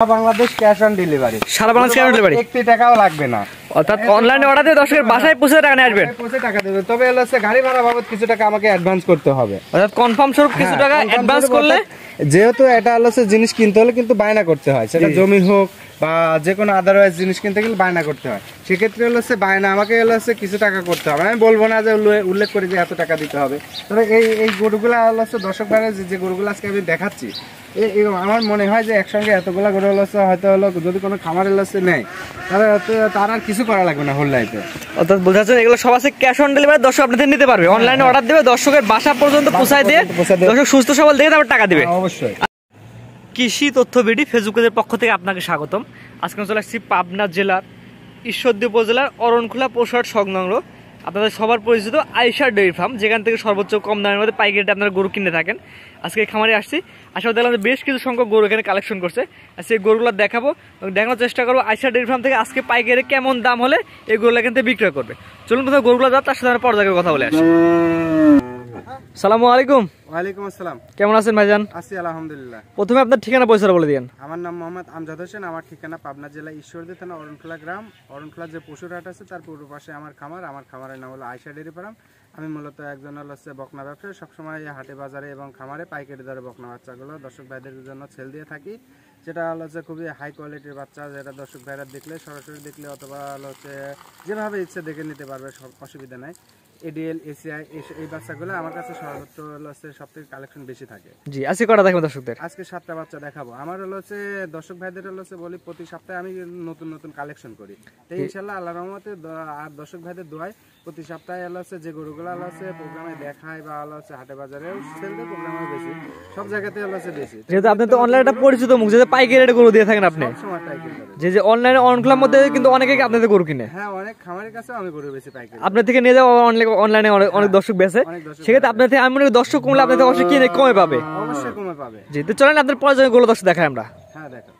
Bangladesh cash on delivery, সারা Bangladesh cash on delivery, 1 টাকাও লাগবে না। অর্থাৎ অনলাইনে অর্ডার দিয়ে দর্শকের বাসায় পৌঁছে টাকা নিয়ে আসবেন, পৌঁছে টাকা দেবে। তবে হচ্ছে গাড়ি ভাড়া বাবদ কিছু টাকা আমাকে অ্যাডভান্স করতে হবে, অর্থাৎ কনফার্ম স্বরূপ কিছু টাকা অ্যাডভান্স করলে, যেহেতু এটা হচ্ছে জিনিস কিনতে হলে কিন্তু বায়না করতে হয়, সেটা জমি হোক বা যে কোনো আদারওয়াইজ জিনিস কিনতে গেলে বায়না করতে হয়। সেক্ষেত্রে হচ্ছে বায়না আমাকে হচ্ছে কিছু টাকা করতে হবে। আমি বলবো না যে উল্লেখ করে যে এত টাকা দিতে হবে। তবে এই গরুগুলো হচ্ছে দর্শক ভাইরা যে গরুগুলো আজকে আমি দেখাচ্ছি, আমার মনে হয় যে একসঙ্গে এতগুলা গরু হচ্ছে হয়তো যদি কোনো খামারের হচ্ছে নেয় তার আর কিছু করা লাগবে না হোল লাইফে। অর্থাৎ বোঝা যাচ্ছে এগুলো সব আছে ক্যাশ অন ডেলিভারি, দর্শক আপনাদের নিতে পারবে, অনলাইনে অর্ডার দেবে, দর্শকের বাসা পর্যন্ত পৌঁছায় দিয়ে দর্শক সুস্থ সবল দেখে তারপর টাকা দিবে। অবশ্যই। কৃষি তথ্য বিডি ফেসবুকের পক্ষ থেকে আপনাকে স্বাগতম। আজকে চলে আসছি পাবনা জেলার ঈশ্বরদী উপজেলার অরণখোলা পৌরসভার সংলগ্ন আপনাদের সবার পরিচিত আয়েশা ডেইরি ফার্ম, যেখান থেকে সর্বোচ্চ কম দামের মধ্যে পাইকারিতে আপনারা গরু কিনে থাকেন। আজকে এই খামারে আসছি, আসলে দেখলাম যে বেশ কিছু সংখ্যক গরু এখানে কালেকশন করছে। আর সেই গরুগুলো দেখাবো, দেখানোর চেষ্টা করবো আয়েশা ডেইরি ফার্ম থেকে আজকে পাইকারি কেমন দাম হলে এই গরুগুলো এখান থেকে বিক্রয় করবে। চলুন কোথাও গরুগুলো যাও, তার সাথে আমরা পর্যায়ে কথা বলে আসি। সালামু আলাইকুম। ওয়ালাইকুম আসসালাম। কেমন আছেন ভাইজান? আছি আলহামদুলিল্লাহ। প্রথমে আপনার ঠিকানা পয়সা বলে দিন। আমার নাম মোহাম্মদ আমজাদ হোসেন, আমার ঠিকানা পাবনা জেলা ঈশ্বরদী থানা অরণখোলা গ্রাম। অরণখোলা যে পশুর হাট আছে তার পূর্ব পাশে আমার খামার। আমার খামারের নাম হলো আয়েশা ডেইরি ফার্ম। আমি মূলত একজন হচ্ছে বকনা ব্যবসায়ী, সবসময় হাটে বাজারে এবং খামারে পাইকারি দরে বকনা বাচ্চাগুলো দর্শক ভাইদের জন্য সেল দিয়ে থাকি। যেটা হচ্ছে খুবই হাই কোয়ালিটির বাচ্চা, যেটা দর্শক ভাইরা দেখলে সরাসরি দেখলে অথবা হচ্ছে যেভাবে ইচ্ছে দেখে নিতে পারবে, সব অসুবিধা নাই। এডিএল এসিআই এই বাচ্চাগুলো আমার কাছে সর্বোচ্চ হচ্ছে সব থেকে কালেকশন বেশি থাকে। জি, আজকে কটা দেখবেন দর্শকদের? আজকে 7টা বাচ্চা দেখাবো। আমার হচ্ছে দর্শক ভাইদের হচ্ছে বলি প্রতি সপ্তাহে আমি নতুন নতুন কালেকশন করি, তো ইনশাআল্লাহ আল্লাহর রহমতে আর দর্শক ভাইদের দোয়ায় প্রতি সপ্তাহে হচ্ছে যে গরুগুলো হচ্ছে প্রোগ্রামে দেখায় বা হচ্ছে হাটে বাজারে সেল দেয়, প্রোগ্রামে বেশি সব জায়গাতে হচ্ছে বেশি। যেহেতু আপনি তো অনলাইনে একটা পরিচিত মুখ, যেহেতু পাইকারি রেটে গরু দিয়ে থাকেন আপনি, সময় পাইকারি যে অনলাইনে অনলাইনের মধ্যে কিন্তু অনেকে আপনাদের গরু কিনে। হ্যাঁ, অনেক খামারের কাছে আমি গরু বেশি পাইকারি আপনার থেকে নিয়ে যাও, অনলাইনে অনেক দর্শক বেছে, সেক্ষেত্রে আপনার থেকে আমি মনে করি দর্শক কমলে আপনাদের অবশ্যই কিনে কমে পাবে। অবশ্যই কমে পাবে। জি, তো চলেন আপনার পর্যায়ে গরু দর্শক দেখাই আমরা। হ্যাঁ দেখো।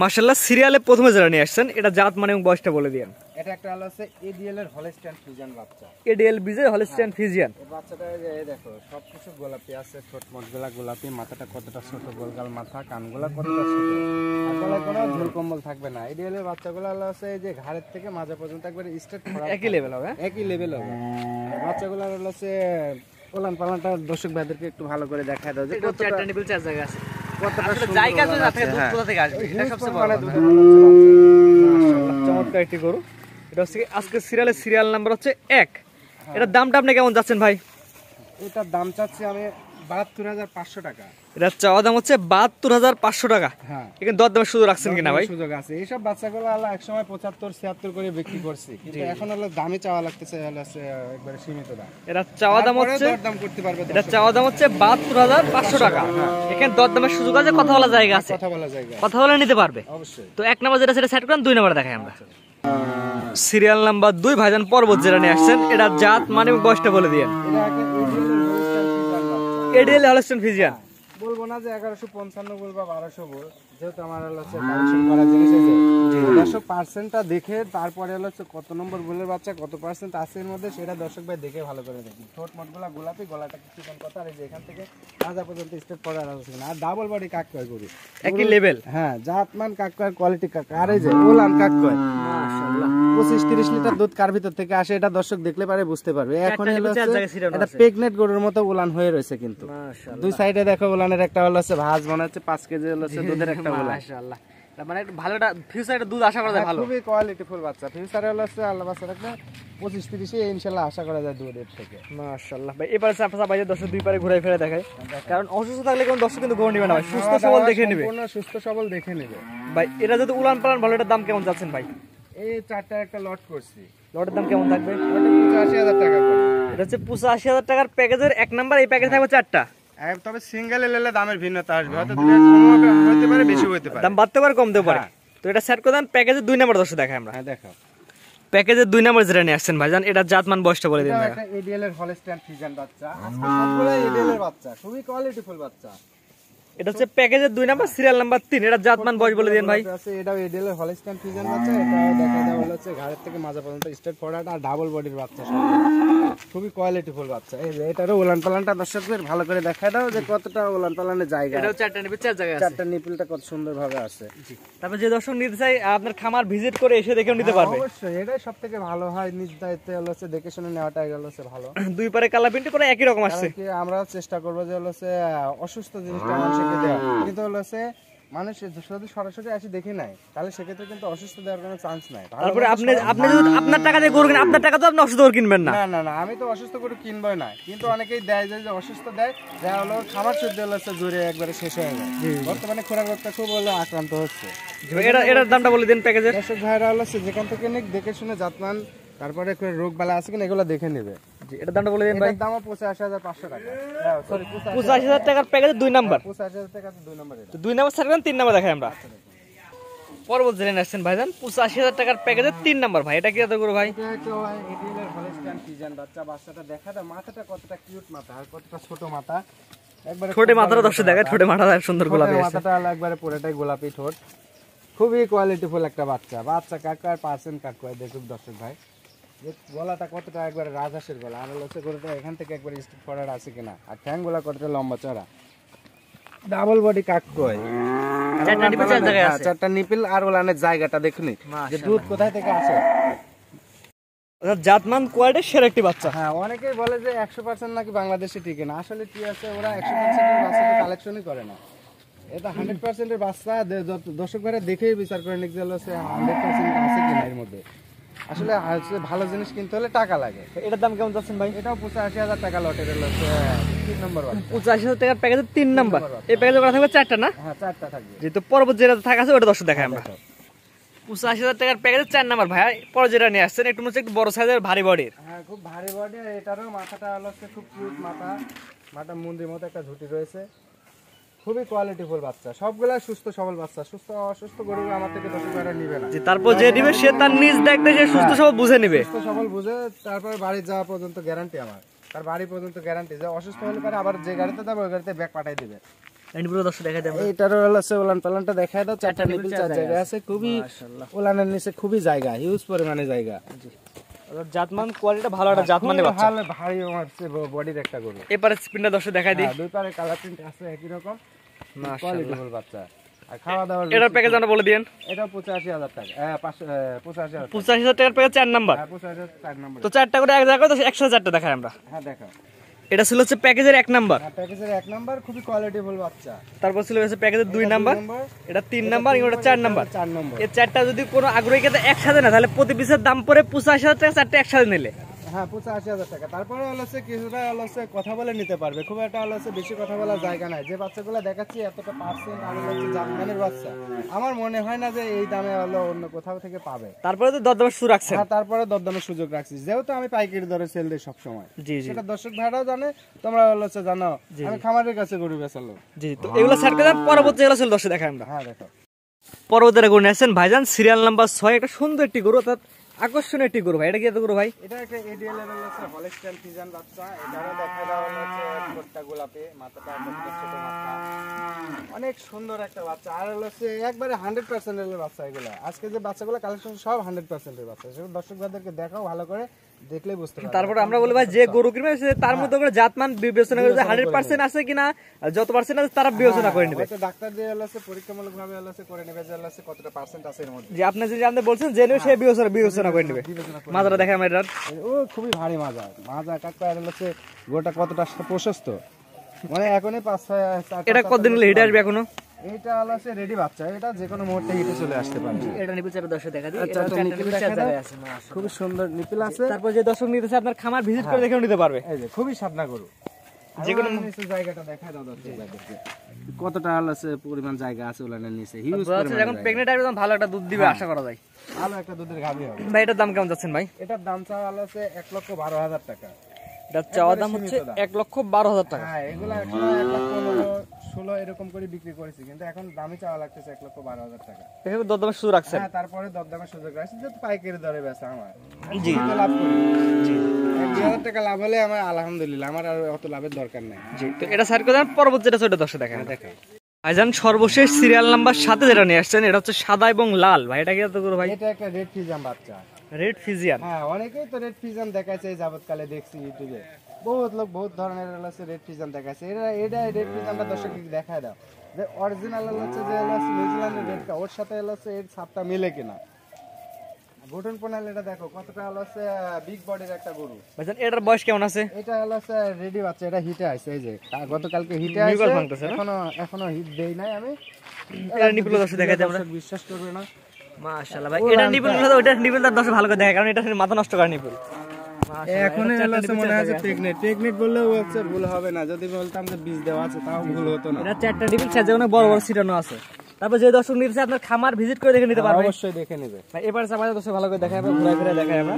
মাশাআল্লাহ, সিরিয়ালে প্রথমে যারা নিয়ে আসছেন, এটা জাত মানে এবং বয়সটা বলে দিন। এটা একটা হচ্ছে এডিএল এর হলস্টাইন ফ্রিজিয়ান বাচ্চা। এডিএল বিজে হলস্টাইন ফ্রিজিয়ান। এই বাচ্চাটা দেখো সবকিছু গোলাপি আছে, ছোট মোটগুলা গোলাপি, মাথাটা কতটা ছোট, গোলগাল মাথা, কানগুলা কতটা ছোট, আর গলায় কোনো ঝুল কম্বল থাকবে না। এডিএল এর বাচ্চাগুলো হচ্ছে এই যে ঘাড়ের থেকে মাজা পর্যন্ত একবারে স্ট্রেট একই লেভেল হবে, একই লেভেল হবে। বাচ্চাগুলো হচ্ছে পোলান পালানটা দর্শক ভাইদেরকে একটু ভালো করে দেখায় দাও যে চারটা নিবল চার জায়গা আছে, কতটা জায়গা আছে, না থেকে দুধ কোথা থেকে আসবে, এটা সবচেয়ে বড় কথা। মাশাআল্লাহ, চমৎকার একটি গরু। এটা হচ্ছে আজকে সিরিয়াল নাম্বার হচ্ছে 1। এটার দামটা আপনি কেমন যাচ্ছেন ভাই? এটার দাম চাচ্ছি আমি ৭২,৫০০ টাকা। এটা চাওয়া দাম হচ্ছে ৭২,৫০০ টাকা। হ্যাঁ, এখানে দরদামের সুযোগ রাখছেন কিনা ভাই? সুযোগ আছে। এইসব বাচ্চাগুলো আল্লাহ একসময় ৭৫-৭৬ করে বিক্রি করছি, কিন্তু এখন হলো দামে চাওয়া লাগতেছে একবারে সীমিত দাম। এটা চাওয়া দাম হচ্ছে, দরদাম করতে পারবে। এটা চাওয়া দাম হচ্ছে ৭২,৫০০ টাকা। এখানে দরদামের সুযোগ আছে, কথা বলা জায়গা আছে, কথা বলে নিতে পারবে অবশ্যই। তো 1 নাম্বার যেটা সেটা সেট করেন, 2 নাম্বার দেখাই আমরা। সিরিয়াল নাম্বার 2 ভাইজান পর্বত যেটা নিয়ে আসছেন, এটা জাত মানে বয়সটা বলে দিয়েন। ADL Holstein Friesian. বলবো না যে 1155 বল বা 1200 বল, যেহেতু আমার হচ্ছে কালেকশন করা জিনিস আছে, 100%টা দেখে তারপরে হচ্ছে কত নম্বর বলের বাচ্চা কত পার্সেন্ট আছে এর মধ্যে, সেটা দর্শক ভাই দেখে ভালো করে দেখি। ঠোঁট মোটগুলা গোলাপি, গলাটা কিছুক্ষণ কথা, আর এই যে এখান থেকে মাজা পর্যন্ত স্টেপ করা আছে না। আর ডাবল বডি কাক কয় করি, একই লেভেল। হ্যাঁ, জাতমান কাক কয়, কোয়ালিটি কাক, আর এই যে ওলান কাক কয়। মাশাআল্লাহ, 25-30 লিটার দুধ কার ভিতর থেকে আসে, এটা দর্শক দেখলে পারে বুঝতে পারবে। এখন এটা প্রেগনেন্ট গরুর মতো ওলান হয়ে রয়েছে, কিন্তু দুই সাইডে দেখো ওলানের একটা হচ্ছে ভাঁজ মনে হচ্ছে 5 কেজি হচ্ছে দুধের একটা ওলান। মাশাআল্লাহ, মানে ভালোটা ফিউচারে দুধ আশা করা যায় ভালো, খুবই কোয়ালিটিফুল বাচ্চা। ফিউচারে হচ্ছে আল্লাহ বাচ্চা রাখলে 25-30 ইনশাআল্লাহ আশা করা যায় দুধের থেকে। মাশাআল্লাহ ভাই, এবারে চাপা ভাই দর্শক দুই পারে ঘুরে ফিরে দেখায়, কারণ অসুস্থ থাকলে কোন দর্শক কিন্তু গরু নেবে না ভাই, সুস্থ সবল দেখে নেবে, সম্পূর্ণ সুস্থ সবল দেখে নেবে ভাই। এটা যদি উলান পালান ভালো, এটার দাম কেমন যাচ্ছেন ভাই? এই 4টা একটা লট করছি, লটের দাম কেমন থাকবে? ওটা 85,000 টাকা করে। এটা হচ্ছে 85,000 টাকার প্যাকেজের 1 নাম্বার। এই প্যাকেজ থাকবে 4টা। তবে সিঙ্গেলে নিলে দামের ভিন্নতা আসবে, হয়তো দুটো কম হতে পারে, বেশি হতে পারে, দাম বাড়তে পারে কমতে পারে। তো এটা সেট করে দেন প্যাকেজের 2 নাম্বার দর্শক দেখাই আমরা। হ্যাঁ দেখো, প্যাকেজের 2 নাম্বার যেটা নিয়ে আসছেন ভাইজান, এটা জাতমান বয়সটা বলে দিন ভাই। এটা এডিএল এর হলস্টাইন ফ্রিজিয়ান বাচ্চা। আজকে সবগুলো এডিএল এর বাচ্চা, খুবই কোয়ালিটিফুল বাচ্চা। এটা হচ্ছে প্যাকেজের 2 নাম্বার, সিরিয়াল নাম্বার 3। এটা জাতমান বয়স বলে দেন ভাই। এটাও এডিএল এর হলস্টাইন ফ্রিজিয়ান বাচ্চা। এটা দেখা দেওয়া হচ্ছে ঘাড়ের থেকে মাজা পর্যন্ত স্ট্রেট ফরওয়ার্ড আর ডাবল বডির বাচ্চা, খুবই কোয়ালিটিফুল বাচ্চা। এই যে এটারও উলান পালানটা দর্শকদের ভালো করে দেখা দাও যে কতটা উলান পালানের জায়গা। এটাও 4টা নিপল 4 জায়গায় আছে, 4টা নিপলটা কত সুন্দরভাবে আছে। তারপর যে দর্শক নিতে চাই আপনার খামার ভিজিট করে এসে দেখেও নিতে পারবে। অবশ্যই এটাই সবথেকে ভালো হয়, নিজ দায়িত্বে হচ্ছে দেখে শুনে নেওয়াটাই হচ্ছে ভালো। দুই পারে কালার প্রিন্ট করে একই রকম আসছে। কি আমরা চেষ্টা করবো যে হচ্ছে অসুস্থ জিনিসটা মানুষকে দেওয়া, কিন্তু হচ্ছে মানুষ যদি সরাসরি আসি দেখে নাই তাহলে সেক্ষেত্রে কিন্তু অসুস্থ দেওয়ার কোনো চান্স নাই। তারপরে আপনি যদি আপনার টাকা দিয়ে গরু কিনেন, আপনার টাকা তো আপনি অসুস্থ গরু কিনবেন না। না না না, আমি তো অসুস্থ গরু কিনবই না, কিন্তু অনেকেই দেয় যে অসুস্থ দেয়, যা হলো খাবার শুদ্ধ হচ্ছে জোরে একবারে শেষ হয়ে যায়। বর্তমানে খোরাকটা খুব হলো আক্রান্ত হচ্ছে। এটার দামটা বলে দিন প্যাকেজের। দর্শক ভাইরা হচ্ছে যেখান থেকে নিক দেখে শুনে জাতমান, তারপরে রোগ বালা আছে কিনা এগুলো দেখে নেবে। এটার দামটা বলে দিন ভাই। এটার দাম 85,500 টাকা। সরি 85,000 টাকার প্যাকেজের 2 নাম্বার। 85,000 টাকা 2 নাম্বার। তো 2 নাম্বার ছাড়বেন, 3 নাম্বার দেখাই আমরা। পরবর্তী জেনে আসছেন ভাইজান 85,000 টাকার প্যাকেজের 3 নাম্বার। ভাই এটা কি এত করে ভাই? এটা তো এডিএল হলস্টাইন ফ্রিজিয়ান বাচ্চা। বাচ্চাটা দেখা দাও, মাথাটা কতটা কিউট মাথা আর কতটা ছোট মাথা, একবারে ছোট মাথাটা দর্শক দেখায়, ছোট মাথাটা সুন্দর গোলাপি আছে। মাথাটা একবারে পুরোটাই গোলাপি ঠোঁট, খুবই কোয়ালিটিফুল একটা বাচ্চা। বাচ্চা কাকা আর পার্সেন্ট কাকা দেখুন দর্শক ভাই, যে গলাটা কতটা একবারে রাজহাঁসের গলা, আর হচ্ছে গরুটা এখান থেকে একবার স্টিক ফরার আছে কিনা, আর ঠ্যাং গুলা কতটা লম্বা চড়া, ডাবল বডি কাককয়, 4টা নিপল 4 জায়গায় আছে। 4টা নিপিল আর ওলানের জায়গাটা দেখুন যে দুধ কোথায় থেকে আসে। জাতমান কোয়ালিটির সেরা একটি বাচ্চা। হ্যাঁ, অনেকেই বলে যে 100% নাকি বাংলাদেশে টিকে না, আসলে কি আছে ওরা 100% এর বাচ্চাকে কালেকশনই করে না। এটা 100% এর বাচ্চা দর্শক ভাইরা দেখেই বিচার করে নিক যে হচ্ছে 100% আছে কিনা এর মধ্যে। আসলে ভালো জিনিস কিনতে হলে টাকা লাগে। এটার দাম কেমন যাচ্ছেন ভাই? এটাও 85,000 টাকা লটের হচ্ছে 3 নম্বর বাচ্চা। 85,000 টাকার প্যাকেজের 3 নাম্বার। এই প্যাকেজে করা থাকবে 4টা না? হ্যাঁ, 4টা থাকবে। যেহেতু পরবর্তী যেটা থাকা আছে ওটা দর্শক দেখাই আমরা। 85,000 টাকার প্যাকেজের 4 নাম্বার ভাই। পরে যেটা নিয়ে আসছেন একটু একটু বড় সাইজের ভারী বডির। হ্যাঁ, খুব ভারী বডি। এটারও মাথাটা হচ্ছে খুব কিউট মাথা, মাথা মুন্ডির মতো একটা ঝুঁটি রয়েছে, খুবই কোয়ালিটিফুল বাচ্চা। সবগুলা সুস্থ সবল বাচ্চা। সুস্থ অসুস্থ গরু আমার থেকে দর্শক ভাইরা নিবে না। তারপর যে নিবে সে তার নিজ দেখতে সে সুস্থ সবল বুঝে নিবে। সুস্থ সবল বুঝে তারপরে বাড়ি যাওয়া পর্যন্ত গ্যারান্টি আমার। তার বাড়ি পর্যন্ত গ্যারান্টি, যে অসুস্থ হলে পরে আবার যে গাড়িতে যাবে ওই গাড়িতে ব্যাগ পাঠাই দিবে। দর্শক দেখাই দেব। এইটারও হচ্ছে ওলান পালানটা দেখাই দাও। 4টা নিপিল 4 জায়গায় আছে, খুবই ওলানের নিচে খুবই জায়গা, হিউজ পরিমাণে জায়গা। জাতমান কোয়ালিটি ভালো, একটা জাতমানের বাচ্চা, ভালো ভারী বডির একটা গরু। এপারে স্পিনটা দর্শক দেখাই দিই। দুই পারে কালার প্রিন্ট আছে একই রকম, কোয়ালিটিফুল বাচ্চা। আর খাওয়া দাওয়া এটার প্যাকেজ আমরা বলে দিয়েন। এটা 85,000 টাকা। 85,000 85,000 টাকার প্যাকেজ 4 নাম্বার। 85,000 4 নম্বর। তো 4টা করে এক জায়গায় 104টা দেখাই আমরা। হ্যাঁ, দেখাও। এটা ছিল হচ্ছে প্যাকেজের 1 নাম্বার। প্যাকেজের 1 নাম্বার, খুবই কোয়ালিটিফুল বাচ্চা। তারপর ছিল হচ্ছে প্যাকেজের 2 নাম্বার, এটা 3 নাম্বার, এটা 4 নাম্বার। 4 নম্বর। এই 4টা যদি কোনো আগ্রহী কেতা একসাথে না, তাহলে প্রতি পিসের দাম পড়ে 85,000 টাকা 4টা একসাথে নিলে। হ্যাঁ, 85,000 টাকা। তারপরে হচ্ছে কিছুটা হচ্ছে কথা বলে নিতে পারবে, খুব একটা হচ্ছে বেশি কথা বলার জায়গা নাই। যে বাচ্চাগুলো দেখাচ্ছি এতটা পার্সেন্ট আর হচ্ছে জাতমানের বাচ্চা, আমার মনে হয় না যে এই দামে হলো অন্য কোথাও থেকে পাবে। তারপরে তো দরদামের সুযোগ রাখছেন। হ্যাঁ, তারপরে দরদামের সুযোগ রাখছি, যেহেতু আমি পাইকারি দরে সেল দিই সবসময়। জি জি, সেটা দর্শক ভাইরাও জানে, তোমরা হচ্ছে জানো আমি খামারের কাছে গরু বেচালো। জি, তো এগুলো সেট করে পরবর্তী এগুলো ছিল দর্শক দেখাই আমরা। হ্যাঁ, দেখো। পরবর্তীটা গরু নিয়ে আসছেন ভাইজান সিরিয়াল নাম্বার 6, একটা সুন্দর একটি গরু, অর্থাৎ আকর্ষণীয় একটি গরু। ভাই এটা কি এত গরু ভাই? এটা একটা এডিএল এর হচ্ছে হলস্টাইন ফ্রিজিয়ান বাচ্চা। এটারও দেখা দাও হচ্ছে ঠোঁটটা গোলাপি, মাথাটা একদম ছোট মাথা, অনেক সুন্দর একটা বাচ্চা। আর হচ্ছে একবারে 100% এর বাচ্চা এগুলো। আজকে যে বাচ্চাগুলো কালেকশন সব 100% এর বাচ্চা। সেগুলো দর্শক ভাইদেরকে দেখাও ভালো করে, দেখলেই বুঝতে পারবে। তারপর আমরা বলি ভাই যে গরু কিনবে সে তার মধ্যে করে জাতমান বিবেচনা করে 100% আছে কিনা, যত পার্সেন্ট আছে তারা বিবেচনা করে নেবে। হয়তো ডাক্তার দিয়ে হচ্ছে পরীক্ষামূলকভাবে হচ্ছে করে নেবে যে হচ্ছে কতটা পার্সেন্ট আছে এর মধ্যে। যে আপনি যে আপনি বলছেন যে সে বিবেচনা করে নেবে। মাজাটা দেখে আমরা এটার। ও খুবই ভারী মাজা কাকা। আর হচ্ছে গোটা কতটা প্রশস্ত, মানে এখনই 5-6 এটা কতদিন হলে হিটে আসবে এখনো? এটা হচ্ছে রেডি বাচ্চা, এটা যে কোনো মুহূর্তে হিটে চলে আসতে পারে। এটা নিপল 4 দর্শক দেখা দিই। এটা 4 নিপল জায়গায় আছে, খুব সুন্দর নিপল আছে। তারপর যে দর্শক নিতেছে আপনার খামার ভিজিট করে দেখেও নিতে পারবে। এই যে খুবই সাদনা গরু, যে কোনো নিচে জায়গাটা দেখায় দাও দর্শক ভাইদেরকে, কতটা আছে পরিমাণ জায়গা আছে ওলানের নিচে, হিউজ পরিমাণ। এখন প্রেগন্যান্ট একদম ভালো একটা দুধ দিবে আশা করা যায়। ভালো একটা দুধের গাভী হবে। ভাই এটার দাম কেমন যাচ্ছেন ভাই? এটার দাম চাওয়া হচ্ছে 1,12,000 টাকা। এটা চাওয়া দাম হচ্ছে 1,12,000 টাকা। হ্যাঁ, এগুলা 1,15,16 এরকম করে বিক্রি করেছি, কিন্তু এখন দামই চাওয়া লাগতেছে 1,12,000 টাকা। এখানে দরদামের সুযোগ রাখছেন? হ্যাঁ, তারপরে দরদামের সুযোগ আছে, যেহেতু পাইকারি দরে বেচা আমার। জি, লাভ করি। জি, 1,000 টাকা লাভ হলে আমার আলহামদুলিল্লাহ, আমার আর অত লাভের দরকার নাই। জি, তো এটা সাইড করে দেন। পরবর্তীটা ছোট দর্শক দেখেন। দেখা ভাইজান সর্বশেষ সিরিয়াল নাম্বার 7 যেটা নিয়ে আসছেন এটা হচ্ছে সাদা এবং লাল ভাই, এটা কি এত করে ভাই? এটা একটা রেড ফিজিয়াম বাচ্চা। রেড ফিজিয়ান, হ্যাঁ অনেকেই তো রেড ফিজিয়াম দেখাচ্ছে এই যাবতকালে দেখছি ইউটিউবে, বহুত লোক বহুত ধরনের হচ্ছে রেড ফিজিয়াম দেখাচ্ছে। এটা রেড ফিজিয়ামটা দর্শককে দেখায় দাও যে অরিজিনাল হচ্ছে যে নিউজিল্যান্ডের রেডটা ওর সাথে হচ্ছে এর ছাপটা মিলে কিনা। গঠন প্রণালী এটা দেখো কতটা হচ্ছে বিগ বডির একটা গরু। ভাইজান এটার বয়স কেমন আছে? এটা হচ্ছে রেডি বাচ্চা, এটা হিটে আছে, এই যে গতকালকে হিটে নিউকাল আছে, ভাঙতেছে না? এখনো হিট দেই নাই আমি। এটা নিপুল দর্শক দেখাই দেব আমরা, বিশ্বাস করবে না। মাশাআল্লাহ ভাই, এটা নিপুল হলো ওটা নিপুল তার দর্শক ভালো করে দেখে, কারণ এটা মাথা নষ্ট করে নিপুল। এখন হচ্ছে মনে হয় টেকনিক বললেও হচ্ছে ভুল হবে না, যদি বলতাম যে বীজ দেওয়া আছে তাও ভুল হতো না। এটা 4টা নিপুল সাইজে অনেক বড় বড় ছিটানো আছে। তারপর যে দর্শক নিচ্ছে আপনার খামার ভিজিট করে দেখে নিতে পারবে, অবশ্যই দেখে নেবে ভাই। এবারে আমাদের দর্শক ভালো করে দেখাই, আমরা ঘুরে ফিরে দেখাই আমরা।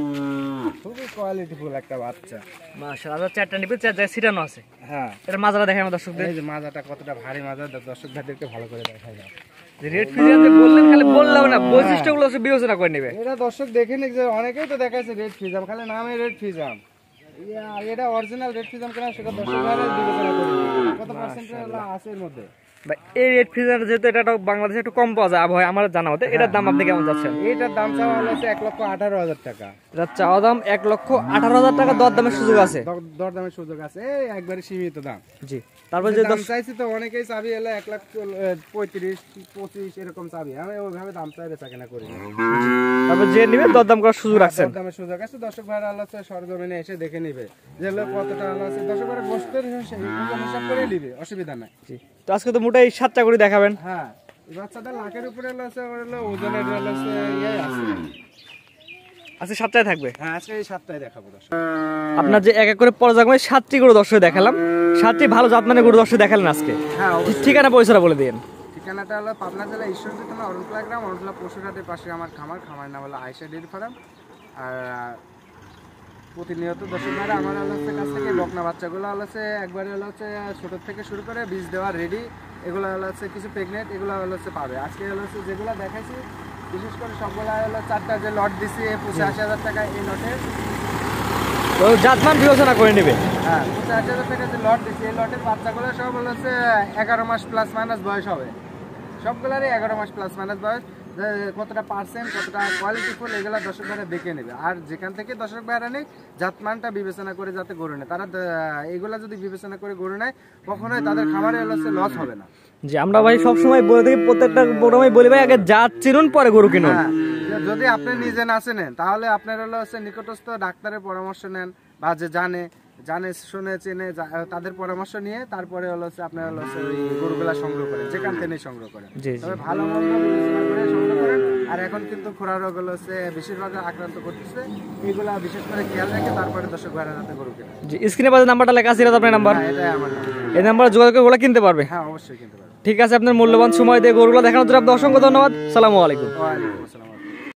খুবই কোয়ালিটিফুল একটা বাচ্চা, মাশাআল্লাহ। 4টা নিপুল 4 জায়গায় ছিটানো আছে। হ্যাঁ এটা মাজাটা দেখাই আমরা দর্শকদের, এই যে মাজাটা কতটা ভারী মাজা, দর্শক ভাইদেরকে ভালো করে দেখাই দাও। যে রেড ফিজিয়ান যে বললেন খালি বললাম না, বৈশিষ্ট্যগুলো বিবেচনা করে নেবে। এটা দর্শক দেখে নিক যে অনেকেই তো দেখাচ্ছে রেড ফিজাম, খালি নামে রেড ফিজাম, এটা অরিজিনাল রেড ফিজাম কিনা সেটা দর্শক ভাইরা বিবেচনা করে কত পার্সেন্টেজ আছে এর মধ্যে। ভাই এই রেড ফিজিয়ান যেহেতু এটা বাংলাদেশে একটু কম পাওয়া যায় আবহাওয়া আমার জানা মতে, এটার দাম আপনি কেমন যাচ্ছেন? এটার দাম চাওয়া হচ্ছে 1,18,000 টাকা। এটা চাওয়া দাম 1,18,000 টাকা, দরদামের সুযোগ আছে? দরদামের সুযোগ আছে, এই একবারে সীমিত দাম। জি। তারপর যে দাম চাইছি তো অনেকেই চাবি এলে 1,35,25 এরকম চাবি, আমি ওইভাবে দাম চাই বেচা কেনা করি। তারপর যে নিবে দরদাম করার সুযোগ রাখছেন? দরদামের সুযোগ আছে, দর্শক ভাইরা হচ্ছে সরজমিনে এসে দেখে নিবে যে কতটা আছে, দর্শক ভাইরা গোশতের হিসাব করে নিবে, অসুবিধা নাই। জি। তো আজকে তো মোটাই 7টা করে দেখাবেন। হ্যাঁ এই বাচ্চাটা লাখের উপরে আছে, ওজনের আছে ইয়ে আছে। আজকে 7টায় থাকবে? হ্যাঁ আজকে এই 7টায় দেখাবো দর্শক। আপনার যে এক এক করে পর্যায়ক্রমে 7টি গরু দর্শক দেখালাম, 7টি ভালো জাতমানের গরু দর্শক দেখালেন আজকে। হ্যাঁ ঠিকানা পয়সাটা বলে দিন। ঠিকানাটা হলো পাবনা জেলা ঈশ্বরদী থানা অরণখোলা গ্রাম, অরণখোলা পশুরহাটের পাশে আমার খামারের নাম হলো আয়েশা ডেইরি ফার্ম। আর প্রতিনিয়ত দর্শক ভাইরা আমার কাছ থেকে বকনা বাচ্চাগুলো হচ্ছে একবারে হচ্ছে ছোট থেকে শুরু করে বীজ দেওয়া রেডি, এগুলো হচ্ছে কিছু প্রেগনেন্ট, এগুলো হচ্ছে পাবে। আজকে হচ্ছে যেগুলো দেখাইছি বিশেষ করে সবগুলো হলো 4টা যে লট দিছি 85,000 টাকা, এই লটের জাতমান বিবেচনা করে নেবে। হ্যাঁ 85,000 টাকা যে লট দিছি, এই লটের বাচ্চাগুলো সব হচ্ছে 11 মাস প্লাস মাইনাস বয়স হবে, সবগুলোরই 11 মাস প্লাস মাইনাস বয়স। কতটা পার্সেন্ট কতটা কোয়ালিটিফুল এগুলো দর্শক ভাইরা দেখে নেবে। আর যেখান থেকে দর্শক ভাইরা নেই জাতমানটা বিবেচনা করে যাতে গরু নেয়, তারা এগুলা যদি বিবেচনা করে গরু নেয় কখনোই তাদের খামারে হচ্ছে লস হবে না। জি আমরা ভাই সবসময় বলে থাকি, প্রত্যেকটা প্রোগ্রামে বলি ভাই আগে জাত চিনুন পরে গরু কিনুন। যদি আপনি নিজে না চেনেন তাহলে আপনার হচ্ছে নিকটস্থ ডাক্তারের পরামর্শ নেন, বা যে জানে শুনে চেনে তাদের পরামর্শ নিয়ে তারপরে হচ্ছে আপনার হচ্ছে ওই গরুগুলা সংগ্রহ করেন, যেখান থেকে সংগ্রহ করেন। তবে ভালো মন্দ বিবেচনা করে সংগ্রহ করেন। আর এখন কিন্তু খোরা রোগ হচ্ছে বেশিরভাগ আক্রান্ত করতেছে, এগুলা বিশেষ করে খেয়াল রেখে তারপরে দর্শক ভাইরা যাতে গরু কেনে। জি স্ক্রিনে পাশে নাম্বারটা লেখা আছে, এটা আপনার নাম্বার? এটাই আমার নাম্বার, এই নাম্বারে যোগাযোগ করে কিনতে পারবে? হ্যাঁ অবশ্যই কিনতে পারবে। ঠিক আছে, আপনার মূল্যবান সময় দিয়ে গরুগুলো দেখানোর জন্য আপনাকে অসংখ্য ধন্যবাদ। সালামু আলাইকুম। ওয়ালাইকুম আসসালাম।